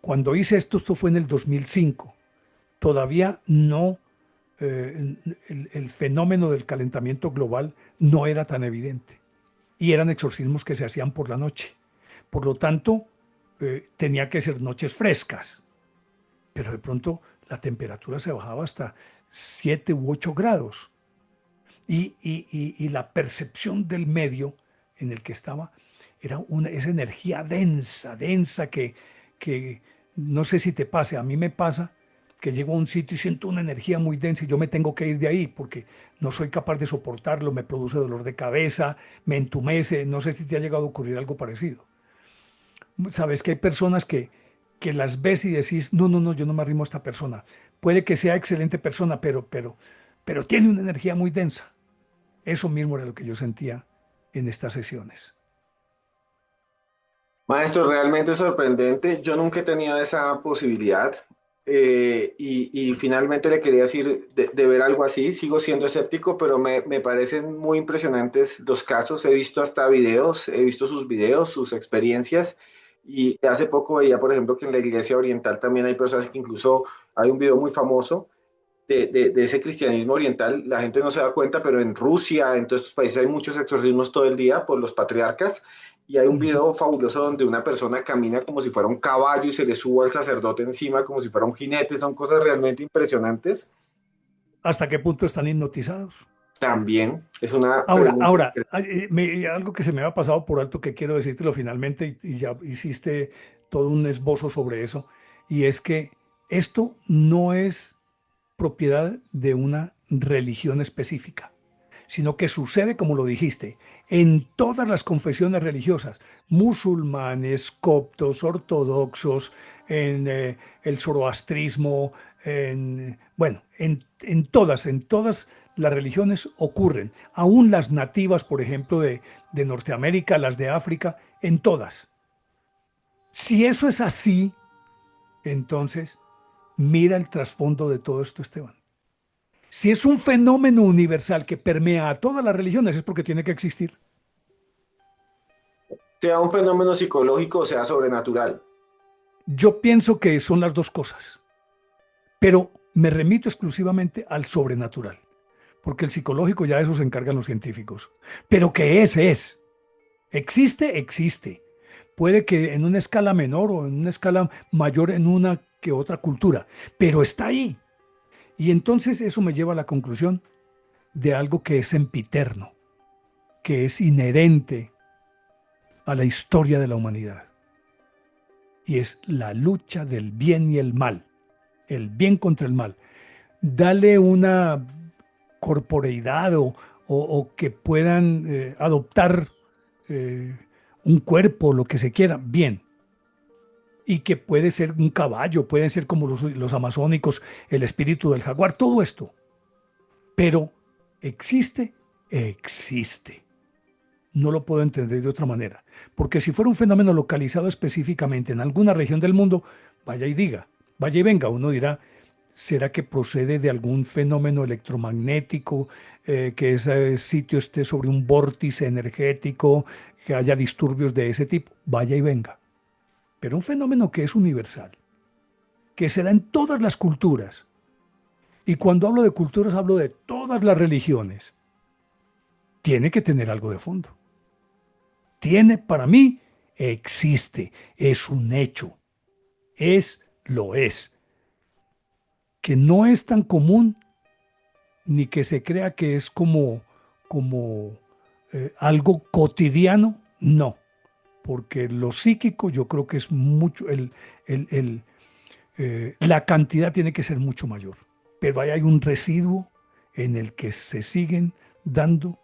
Cuando hice esto fue en el 2005. Todavía no, el fenómeno del calentamiento global no era tan evidente. Y eran exorcismos que se hacían por la noche. Por lo tanto, tenía que ser noches frescas. Pero de pronto la temperatura se bajaba hasta 7 u 8 grados. Y la percepción del medio en el que estaba era esa energía densa, densa que no sé si te pase, a mí me pasa que llego a un sitio y siento una energía muy densa y yo me tengo que ir de ahí porque no soy capaz de soportarlo, me produce dolor de cabeza, me entumece, no sé si te ha llegado a ocurrir algo parecido. Sabes que hay personas que las ves y decís, no, no, no, yo no me arrimo a esta persona. Puede que sea excelente persona, pero tiene una energía muy densa. Eso mismo era lo que yo sentía en estas sesiones. Maestro, realmente sorprendente. Yo nunca he tenido esa posibilidad. Y finalmente le quería decir de ver algo así. Sigo siendo escéptico, pero me parecen muy impresionantes los casos. He visto hasta videos, he visto sus videos, sus experiencias. Y hace poco veía, por ejemplo, que en la Iglesia Oriental también hay personas que incluso hay un video muy famoso de ese cristianismo oriental. La gente no se da cuenta, pero en Rusia, en todos estos países hay muchos exorcismos todo el día por los patriarcas. Y hay un Ujú. video fabuloso donde una persona camina como si fuera un caballo y se le sube al sacerdote encima como si fuera un jinete. Son cosas realmente impresionantes. ¿Hasta qué punto están hipnotizados? También es una Ahora, pregunta. ahora, algo que se me había pasado por alto que quiero decírtelo finalmente y ya hiciste todo un esbozo sobre eso, y es que esto no es propiedad de una religión específica, sino que sucede, como lo dijiste, en todas las confesiones religiosas, musulmanes, coptos, ortodoxos, en el zoroastrismo, bueno, en todas las religiones ocurren, aún las nativas, por ejemplo, de Norteamérica, las de África, en todas. Si eso es así, entonces mira el trasfondo de todo esto, Esteban. Si es un fenómeno universal que permea a todas las religiones, es porque tiene que existir. Sea un fenómeno psicológico o sea sobrenatural. Yo pienso que son las dos cosas, pero me remito exclusivamente al sobrenatural, porque el psicológico ya de eso se encargan los científicos. Pero ¿qué es? Es. ¿Existe? Existe. Puede que en una escala menor o en una escala mayor en una que otra cultura, pero está ahí. Y entonces eso me lleva a la conclusión de algo que es sempiterno, que es inherente a la historia de la humanidad. Y es la lucha del bien y el bien contra el mal. Dale una corporeidad o que puedan adoptar eh, un cuerpo, lo que se quiera, bien. Y que puede ser un caballo, pueden ser como los amazónicos, el espíritu del jaguar, todo esto. Pero existe, existe. No lo puedo entender de otra manera. Porque si fuera un fenómeno localizado específicamente en alguna región del mundo, vaya y diga, vaya y venga, uno dirá, ¿será que procede de algún fenómeno electromagnético, que ese sitio esté sobre un vórtice energético, que haya disturbios de ese tipo? Vaya y venga. Pero un fenómeno que es universal, que se da en todas las culturas. Y cuando hablo de culturas hablo de todas las religiones. Tiene que tener algo de fondo. Tiene, para mí, existe, es un hecho, lo es, que no es tan común ni que se crea que es como algo cotidiano, no, porque lo psíquico yo creo que es mucho, la cantidad tiene que ser mucho mayor, pero ahí hay un residuo en el que se siguen dando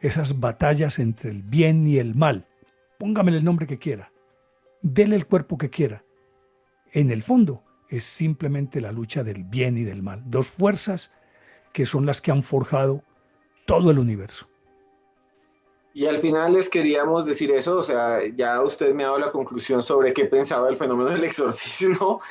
esas batallas entre el bien y el mal. Póngamele el nombre que quiera, dele el cuerpo que quiera, en el fondo es simplemente la lucha del bien y del mal, dos fuerzas que son las que han forjado todo el universo. Y al final les queríamos decir eso, o sea, ya usted me ha dado la conclusión sobre qué pensaba del fenómeno del exorcismo.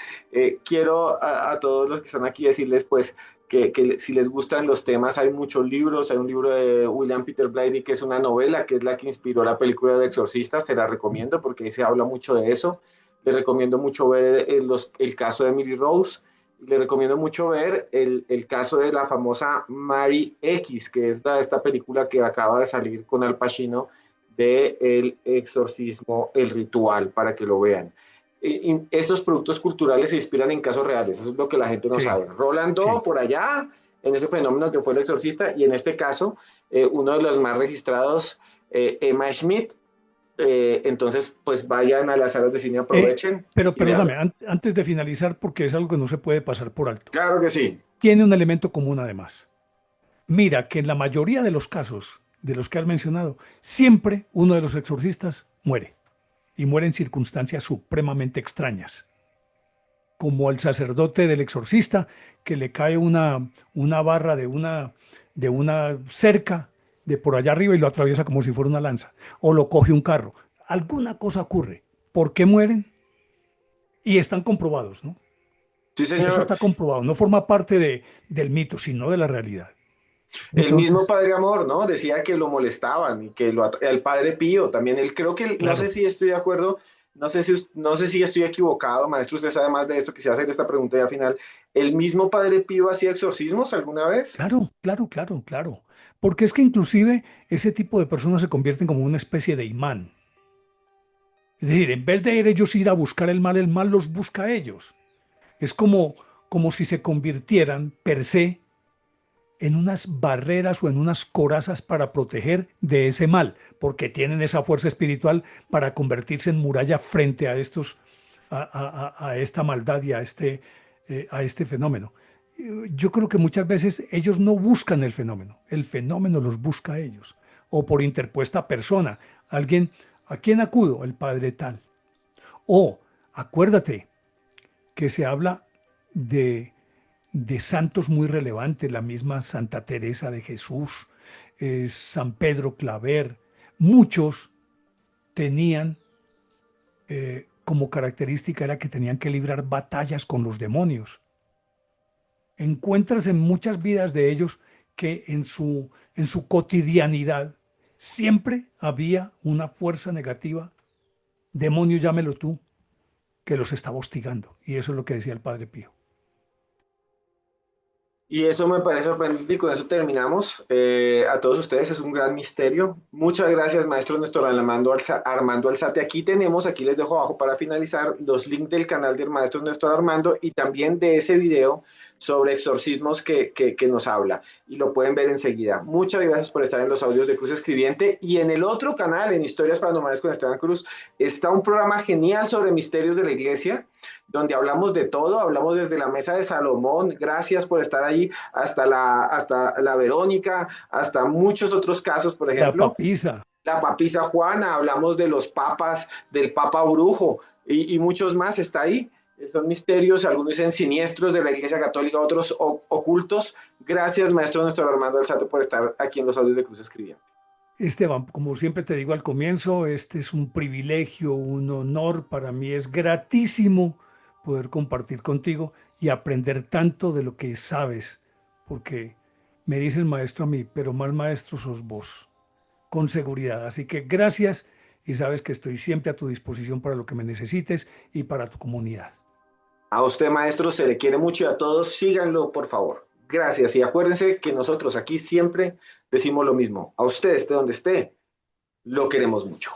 Quiero a todos los que están aquí decirles pues que si les gustan los temas, hay muchos libros, hay un libro de William Peter Blatty que es una novela, que es la que inspiró la película de Exorcista, se la recomiendo porque ahí se habla mucho de eso. Les recomiendo mucho ver el caso de Emily Rose. Le recomiendo mucho ver el caso de la famosa Mary X, que es esta película que acaba de salir con Al Pacino de El Exorcismo, El Ritual, para que lo vean. Estos productos culturales se inspiran en casos reales, eso es lo que la gente no Sí, sabe. Rolando sí. por allá, en ese fenómeno que fue El Exorcista, y en este caso, uno de los más registrados, Emma Schmidt. Entonces, pues vayan a las salas de cine, aprovechen Pero y veanlo. perdóname, antes de finalizar, porque es algo que no se puede pasar por alto. Claro que sí. Tiene un elemento común además. Mira que en la mayoría de los casos de los que has mencionado, siempre uno de los exorcistas muere y muere en circunstancias supremamente extrañas, como el sacerdote del exorcista que le cae una barra de una cerca de por allá arriba y lo atraviesa como si fuera una lanza, o lo coge un carro. Alguna cosa ocurre. ¿Por qué mueren? Y están comprobados, ¿no? Sí, Eso señor. está comprobado, no forma parte del mito, sino de la realidad. El mismo Entonces, Padre Amor, ¿no? Decía que lo molestaban y que el Padre Pío también. Él creo que, no sé claro, si estoy de acuerdo, no sé si estoy equivocado, maestro, usted sabe más de esto, quisiera hacer esta pregunta ya al final. ¿El mismo Padre Pío hacía exorcismos alguna vez? claro, claro, claro, claro. Porque es que inclusive ese tipo de personas se convierten como una especie de imán. Es decir, en vez de ellos ir a buscar el mal los busca a ellos. Es como si se convirtieran per se en unas barreras o en unas corazas para proteger de ese mal, porque tienen esa fuerza espiritual para convertirse en muralla frente a a esta maldad y a este fenómeno. Yo creo que muchas veces ellos no buscan el fenómeno los busca a ellos, o por interpuesta persona, alguien, ¿a quién acudo? El padre tal. O acuérdate que se habla de santos muy relevantes, la misma Santa Teresa de Jesús, San Pedro Claver, muchos tenían como característica era que tenían que librar batallas con los demonios. Encuentras en muchas vidas de ellos que en su cotidianidad siempre había una fuerza negativa, demonio llámelo tú, que los estaba hostigando. Y eso es lo que decía el Padre Pío. Y eso me parece sorprendente y con eso terminamos. A todos ustedes es un gran misterio. Muchas gracias, maestro Néstor Armando Alzate. Aquí les dejo abajo para finalizar los links del canal del maestro Néstor Armando y también de ese video sobre exorcismos que nos habla. Y lo pueden ver enseguida. Muchas gracias por estar en los audios de Cruz Escribiente. Y en el otro canal, en Historias Paranormales con Esteban Cruz, está un programa genial sobre misterios de la iglesia donde hablamos de todo, hablamos desde la mesa de Salomón, gracias por estar ahí, hasta la Verónica, hasta muchos otros casos, por La ejemplo, papisa, la papisa Juana, hablamos de los papas, del papa brujo y muchos más, está ahí. Son misterios, algunos dicen siniestros de la Iglesia Católica, otros ocultos. Gracias, maestro Néstor Armando Alzate, por estar aquí en los audios de Cruz Escribiendo. Esteban, como siempre te digo al comienzo, este es un privilegio, un honor, para mí es gratísimo poder compartir contigo y aprender tanto de lo que sabes, porque me dices maestro a mí, pero mal maestro sos vos, con seguridad. Así que gracias y sabes que estoy siempre a tu disposición para lo que me necesites y para tu comunidad. A usted, maestro, se le quiere mucho y a todos síganlo, por favor. Gracias. Y acuérdense que nosotros aquí siempre decimos lo mismo. A usted, esté donde esté, lo queremos mucho.